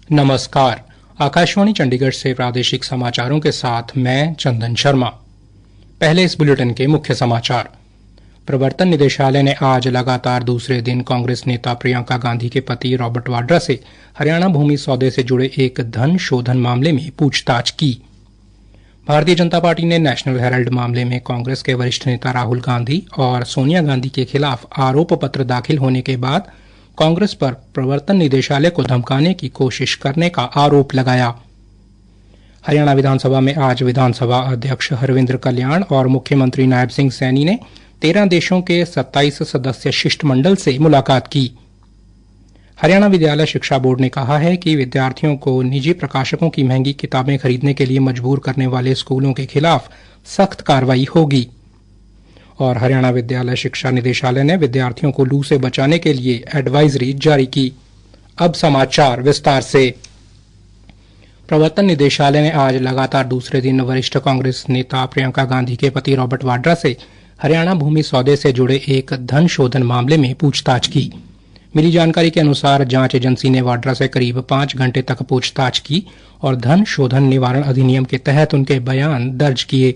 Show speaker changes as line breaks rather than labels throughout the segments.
नमस्कार। आकाशवाणी चंडीगढ़ से प्रादेशिक समाचारों के साथ मैं चंदन शर्मा। पहले इस बुलेटिन के मुख्य समाचार। प्रवर्तन निदेशालय ने आज लगातार दूसरे दिन कांग्रेस नेता प्रियंका गांधी के पति रॉबर्ट वाड्रा से हरियाणा भूमि सौदे से जुड़े एक धन शोधन मामले में पूछताछ की। भारतीय जनता पार्टी ने नेशनल हेराल्ड मामले में कांग्रेस के वरिष्ठ नेता राहुल गांधी और सोनिया गांधी के खिलाफ आरोप पत्र दाखिल होने के बाद कांग्रेस पर प्रवर्तन निदेशालय को धमकाने की कोशिश करने का आरोप लगाया। हरियाणा विधानसभा में आज विधानसभा अध्यक्ष हरविंद्र कल्याण और मुख्यमंत्री नायब सिंह सैनी ने 13 देशों के 27 सदस्य शिष्टमंडल से मुलाकात की। हरियाणा विद्यालय शिक्षा बोर्ड ने कहा है कि विद्यार्थियों को निजी प्रकाशकों की महंगी किताबें खरीदने के लिए मजबूर करने वाले स्कूलों के खिलाफ सख्त कार्रवाई होगी। और हरियाणा विद्यालय शिक्षा निदेशालय ने विद्यार्थियों को लू से बचाने के लिए एडवाइजरी जारी की। अब समाचार विस्तार से। प्रवर्तन निदेशालय ने आज लगातार दूसरे दिन वरिष्ठ कांग्रेस नेता प्रियंका गांधी के पति रॉबर्ट वाड्रा से हरियाणा भूमि सौदे से जुड़े एक धन शोधन मामले में पूछताछ की। मिली जानकारी के अनुसार जांच एजेंसी ने वाड्रा से करीब 5 घंटे तक पूछताछ की और धन शोधन निवारण अधिनियम के तहत उनके बयान दर्ज किए।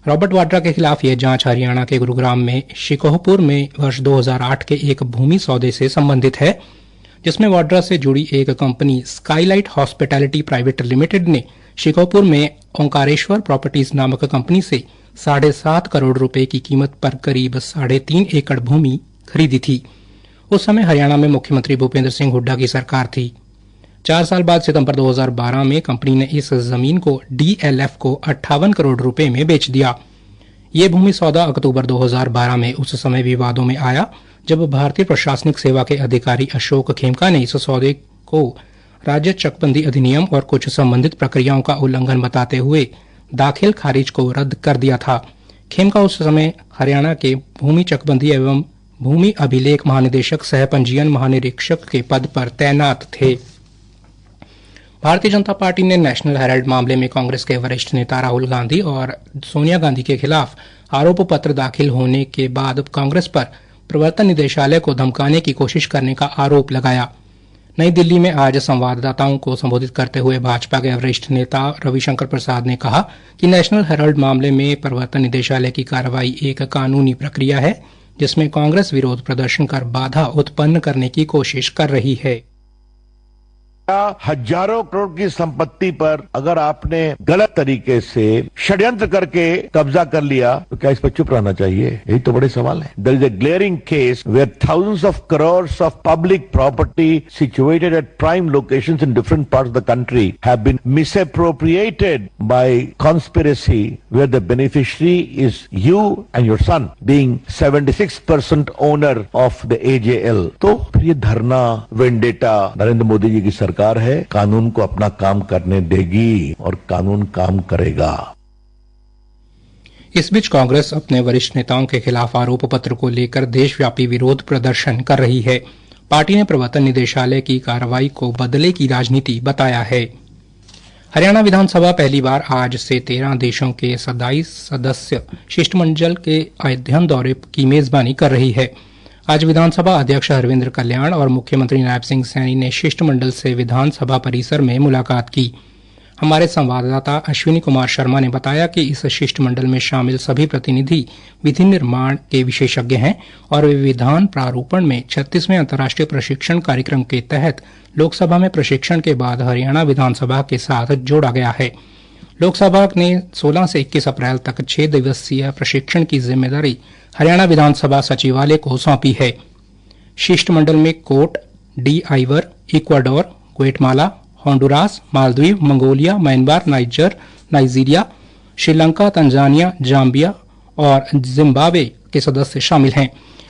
रॉबर्ट वाड्रा के खिलाफ यह जांच हरियाणा के गुरुग्राम में शिकोहपुर में वर्ष 2008 के एक भूमि सौदे से संबंधित है, जिसमें वाड्रा से जुड़ी एक company Skylight hospitality private limited ने शिकोहपुर में ओंकारेश्वर प्रॉपर्टीज नामक कंपनी से 7.5 करोड़ रुपए की कीमत पर करीब 3.5 एकड़ भूमि खरीदी थी। उस समय हरियाणा में मुख्यमंत्री भूपेंद्र सिंह हुड्डा की सरकार थी। 4 साल बाद सितंबर 2012 में कंपनी ने इस जमीन को डीएलएफ को 58 करोड़ रुपए में बेच दिया। ये भूमि सौदा अक्टूबर 2012 में उस समय विवादों में आया जब भारतीय प्रशासनिक सेवा के अधिकारी अशोक खेमका ने इस सौदे को राज्य चकबंदी अधिनियम और कुछ संबंधित प्रक्रियाओं का उल्लंघन बताते हुए दाखिल खारिज को रद्द कर दिया था। खेमका उस समय हरियाणा के भूमि चकबंदी एवं भूमि अभिलेख महानिदेशक सह पंजीयन महानिरीक्षक के पद पर तैनात थे। भारतीय जनता पार्टी ने नेशनल हेराल्ड मामले में कांग्रेस के वरिष्ठ नेता राहुल गांधी और सोनिया गांधी के खिलाफ आरोप पत्र दाखिल होने के बाद कांग्रेस पर प्रवर्तन निदेशालय को धमकाने की कोशिश करने का आरोप लगाया। नई दिल्ली में आज संवाददाताओं को संबोधित करते हुए भाजपा के वरिष्ठ नेता रविशंकर प्रसाद ने कहा कि नेशनल हेराल्ड मामले में प्रवर्तन निदेशालय की कार्रवाई एक कानूनी प्रक्रिया है, जिसमें कांग्रेस विरोध प्रदर्शन कर बाधा उत्पन्न करने की कोशिश कर रही है।
हजारों करोड़ की संपत्ति पर अगर आपने गलत तरीके से षड्यंत्र करके कब्जा कर लिया तो क्या इस पर चुप रहना चाहिए? यही तो बड़े सवाल है। There is a glaring case where thousands of crores of public property situated at prime locations in different parts of the country have been misappropriated by conspiracy where the beneficiary is you and your son being 76% owner of the AJL। तो फिर ये धरना vendetta Narendra Modi ji की सरकार है, कानून को अपना काम करने देगी और कानून काम करेगा।
इस बीच कांग्रेस अपने वरिष्ठ नेताओं के खिलाफ आरोप पत्र को लेकर देशव्यापी विरोध प्रदर्शन कर रही है। पार्टी ने प्रवर्तन निदेशालय की कार्रवाई को बदले की राजनीति बताया है। हरियाणा विधानसभा पहली बार आज से 13 देशों के 27 सदस्य शिष्टमंडल के अध्ययन दौरे की मेजबानी कर रही है। आज विधानसभा अध्यक्ष हरविंद्र कल्याण और मुख्यमंत्री नायब सिंह सैनी ने शिष्टमंडल से विधानसभा परिसर में मुलाकात की। हमारे संवाददाता अश्विनी कुमार शर्मा ने बताया कि इस शिष्टमंडल में शामिल सभी प्रतिनिधि विधि निर्माण के विशेषज्ञ हैं और वे विधान प्रारूपण में 36वें अंतर्राष्ट्रीय प्रशिक्षण कार्यक्रम के तहत लोकसभा में प्रशिक्षण के बाद हरियाणा विधानसभा के साथ जोड़ा गया है। लोकसभा ने 16 से 21 अप्रैल तक 6 दिवसीय प्रशिक्षण की जिम्मेदारी हरियाणा विधानसभा सचिवालय को सौंपी है। शिष्टमंडल में Cote d'Ivoire, Ecuador, Guatemala, Honduras, Maldives, Mongolia, Myanmar, Nigeria, Sri Lanka, Tanzania, Zambia और जिम्बाब्वे के सदस्य शामिल हैं।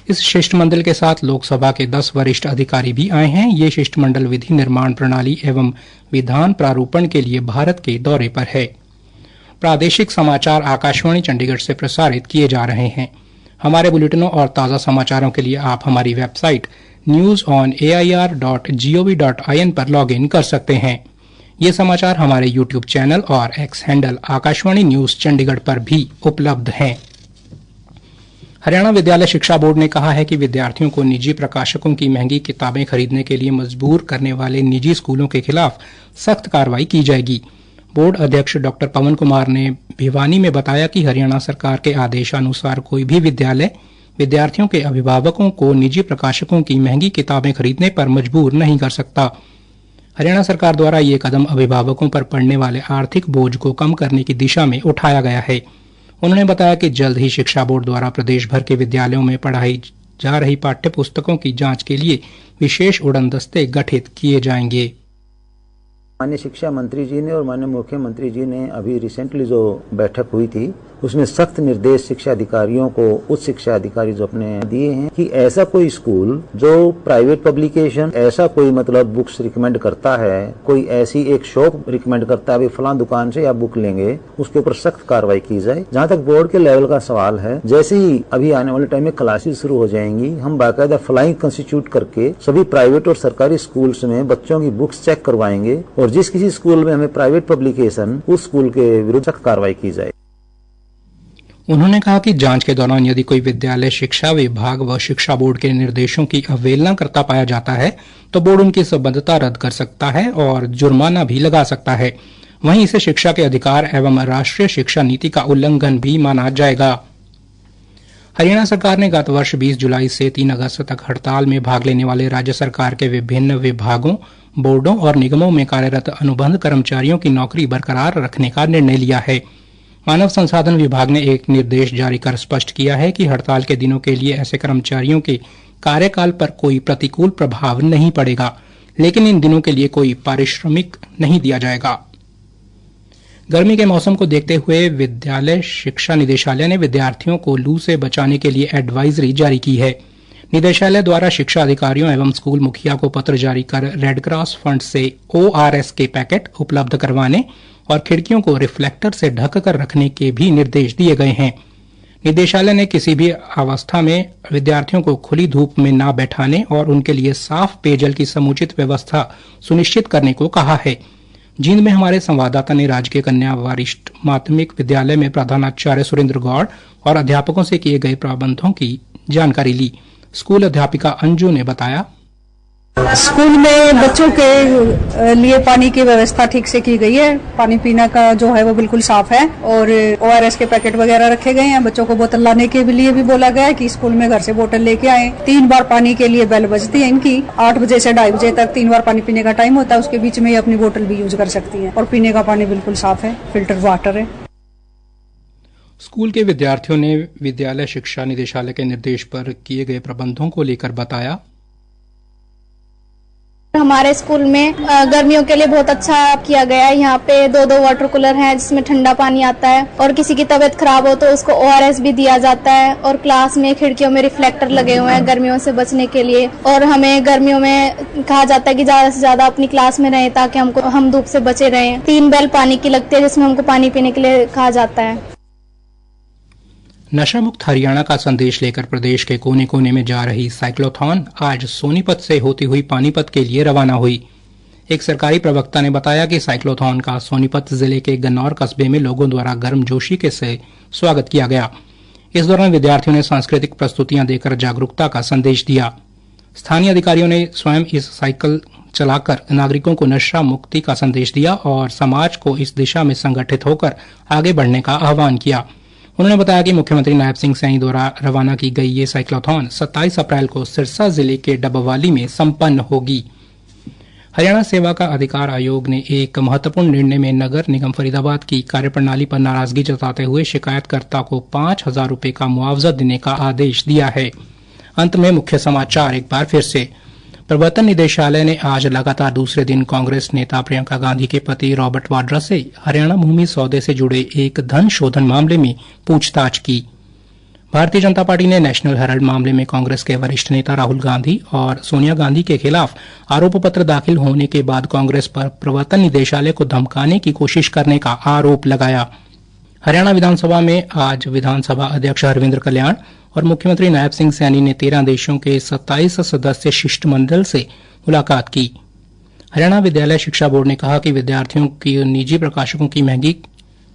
इस शिष्टमंडल के साथ लोकसभा के 10 वरिष्ठ अधिकारी भी आए हैं। ये शिष्टमंडल विधि निर्माण प्रणाली एवं विधान प्रारूपण के लिए भारत के दौरे पर है। प्रादेशिक समाचार आकाशवाणी चंडीगढ़ से प्रसारित किए जा रहे हैं। हमारे बुलेटिनों और ताज़ा समाचारों के लिए आप हमारी वेबसाइट news.air.gov.in पर लॉगिन कर सकते हैं। ये समाचार हमारे यूट्यूब चैनल और x handle Akashvani news Chandigarh पर भी उपलब्ध हैं। हरियाणा विद्यालय शिक्षा बोर्ड ने कहा है कि विद्यार्थियों को निजी प्रकाशकों की महंगी किताबें खरीदने के लिए मजबूर करने वाले निजी स्कूलों के खिलाफ सख्त कार्रवाई की जाएगी। बोर्ड अध्यक्ष डॉ पवन कुमार ने भिवानी में बताया कि हरियाणा सरकार के आदेशानुसार कोई भी विद्यालय विद्यार्थियों के अभिभावकों को निजी प्रकाशकों की महंगी किताबें खरीदने पर मजबूर नहीं कर सकता। हरियाणा सरकार द्वारा ये कदम अभिभावकों पर पड़ने वाले आर्थिक बोझ को कम करने की दिशा में उठाया गया है। उन्होंने बताया कि जल्द ही शिक्षा बोर्ड द्वारा प्रदेश भर के विद्यालयों में पढ़ाई जा रही पाठ्य पुस्तकों की जांच के लिए विशेष उड़न दस्ते गठित किए जाएंगे।
माननीय शिक्षा मंत्री जी ने और माननीय मुख्यमंत्री जी ने अभी रिसेंटली जो बैठक हुई थी उसमें सख्त निर्देश शिक्षा अधिकारियों को, उच्च शिक्षा अधिकारी जो अपने दिए हैं कि ऐसा कोई स्कूल जो प्राइवेट पब्लिकेशन ऐसा कोई मतलब बुक्स रिकमेंड करता है, कोई ऐसी एक शॉप रिकमेंड करता है फलां दुकान से आप बुक लेंगे, उसके ऊपर सख्त कार्रवाई की जाए। जहाँ तक बोर्ड के लेवल का सवाल है, जैसे ही अभी आने वाले टाइम में क्लासेस शुरू हो जाएंगी, हम बाकायदा फ्लाइंग कंस्टिट्यूट करके सभी प्राइवेट और सरकारी स्कूल्स में बच्चों की बुक्स चेक करवाएंगे और जिस किसी स्कूल में हमें प्राइवेट पब्लिकेशन उस स्कूल के विरुद्ध सख्त कार्रवाई की जाए।
उन्होंने कहा कि जांच के दौरान यदि कोई विद्यालय शिक्षा विभाग व शिक्षा बोर्ड के निर्देशों की अवहेलना करता पाया जाता है तो बोर्ड उनकी संबद्धता रद्द कर सकता है और जुर्माना भी लगा सकता है। वहीं इसे शिक्षा के अधिकार एवं राष्ट्रीय शिक्षा नीति का उल्लंघन भी माना जाएगा। हरियाणा सरकार ने गत वर्ष 20 जुलाई से 3 अगस्त तक हड़ताल में भाग लेने वाले राज्य सरकार के विभिन्न विभागों, बोर्डों और निगमों में कार्यरत अनुबंध कर्मचारियों की नौकरी बरकरार रखने का निर्णय लिया है। मानव संसाधन विभाग ने एक निर्देश जारी कर स्पष्ट किया है कि हड़ताल के दिनों के लिए ऐसे कर्मचारियों के कार्यकाल पर कोई प्रतिकूल प्रभाव नहीं पड़ेगा, लेकिन इन दिनों के लिए कोई पारिश्रमिक नहीं दिया जाएगा। गर्मी के मौसम को देखते हुए विद्यालय शिक्षा निदेशालय ने विद्यार्थियों को लू से बचाने के लिए एडवाइजरी जारी की है। निदेशालय द्वारा शिक्षा अधिकारियों एवं स्कूल मुखिया को पत्र जारी कर रेड क्रॉस फंड से ORS के पैकेट उपलब्ध करवाने और खिड़कियों को रिफ्लेक्टर से ढक कर रखने के भी निर्देश दिए गए हैं। निदेशालय ने किसी भी अवस्था में विद्यार्थियों को खुली धूप में न बैठाने और उनके लिए साफ पेयजल की समुचित व्यवस्था सुनिश्चित करने को कहा है। जींद में हमारे संवाददाता ने राजकीय कन्या वरिष्ठ माध्यमिक विद्यालय में प्रधानाचार्य सुरेंद्र गौड़ और अध्यापकों से किए गए प्रबंधों की जानकारी ली। स्कूल अध्यापिका अंजू ने बताया,
स्कूल में बच्चों के लिए पानी की व्यवस्था ठीक से की गई है। पानी पीने का जो है वो बिल्कुल साफ है और ORS के पैकेट वगैरह रखे गए हैं। बच्चों को बोतल लाने के लिए भी बोला गया है कि स्कूल में घर से बोतल लेके आए। 3 बार पानी के लिए बेल बजती है इनकी। 8 बजे से 2:30 बजे तक 3 बार पानी पीने का टाइम होता है। उसके बीच में ये अपनी बोतल भी यूज कर सकती है और पीने का पानी बिल्कुल साफ है, फिल्टर वाटर है।
स्कूल के विद्यार्थियों ने विद्यालय शिक्षा निदेशालय के निर्देश पर किए गए प्रबंधों को लेकर बताया,
हमारे स्कूल में गर्मियों के लिए बहुत अच्छा किया गया है। यहाँ पे 2 वाटर कूलर हैं जिसमें ठंडा पानी आता है और किसी की तबीयत खराब हो तो उसको ORS भी दिया जाता है। और क्लास में खिड़कियों में रिफ्लेक्टर लगे हुए हैं गर्मियों से बचने के लिए। और हमें गर्मियों में कहा जाता है कि ज्यादा से ज्यादा अपनी क्लास में रहें ताकि हम धूप से बचे रहें। 3 बेल पानी की लगती है जिसमें हमको पानी पीने के लिए कहा जाता है।
नशा मुक्त हरियाणा का संदेश लेकर प्रदेश के कोने कोने में जा रही साइक्लोथॉन आज सोनीपत से होती हुई पानीपत के लिए रवाना हुई। एक सरकारी प्रवक्ता ने बताया कि साइक्लोथॉन का सोनीपत जिले के गन्नौर कस्बे में लोगों द्वारा गर्मजोशी के से स्वागत किया गया। इस दौरान विद्यार्थियों ने सांस्कृतिक प्रस्तुतियां देकर जागरूकता का संदेश दिया। स्थानीय अधिकारियों ने स्वयं इस साइकिल चलाकर नागरिकों को नशा मुक्ति का संदेश दिया और समाज को इस दिशा में संगठित होकर आगे बढ़ने का आह्वान किया। उन्होंने बताया कि मुख्यमंत्री नायब सिंह सैनी द्वारा रवाना की गई ये साइक्लोथॉन 27 अप्रैल को सिरसा जिले के डबवाली में संपन्न होगी। हरियाणा सेवा का अधिकार आयोग ने एक महत्वपूर्ण निर्णय में नगर निगम फरीदाबाद की कार्यप्रणाली पर नाराजगी जताते हुए शिकायतकर्ता को 5,000 रुपये का मुआवजा देने का आदेश दिया है। अंत में मुख्य समाचार एक बार फिर से। प्रवर्तन निदेशालय ने आज लगातार दूसरे दिन कांग्रेस नेता प्रियंका गांधी के पति रॉबर्ट वाड्रा से हरियाणा भूमि सौदे से जुड़े एक धन शोधन मामले में पूछताछ की। भारतीय जनता पार्टी ने नेशनल हेराल्ड मामले में कांग्रेस के वरिष्ठ नेता राहुल गांधी और सोनिया गांधी के खिलाफ आरोप पत्र दाखिल होने के बाद कांग्रेस पर प्रवर्तन निदेशालय को धमकाने की कोशिश करने का आरोप लगाया। हरियाणा विधानसभा में आज विधानसभा अध्यक्ष हरविंद्र कल्याण और मुख्यमंत्री नायब सिंह सैनी ने 13 देशों के 27 सदस्य शिष्टमंडल से मुलाकात की। हरियाणा विद्यालय शिक्षा बोर्ड ने कहा कि विद्यार्थियों की निजी प्रकाशकों की महंगी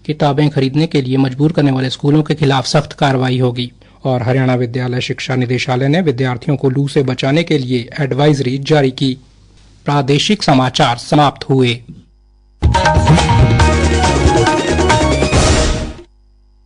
किताबें खरीदने के लिए मजबूर करने वाले स्कूलों के खिलाफ सख्त कार्रवाई होगी और हरियाणा विद्यालय शिक्षा निदेशालय ने विद्यार्थियों को लू से बचाने के लिए एडवाइजरी जारी की। प्रादेशिक समाचार समाप्त हुए।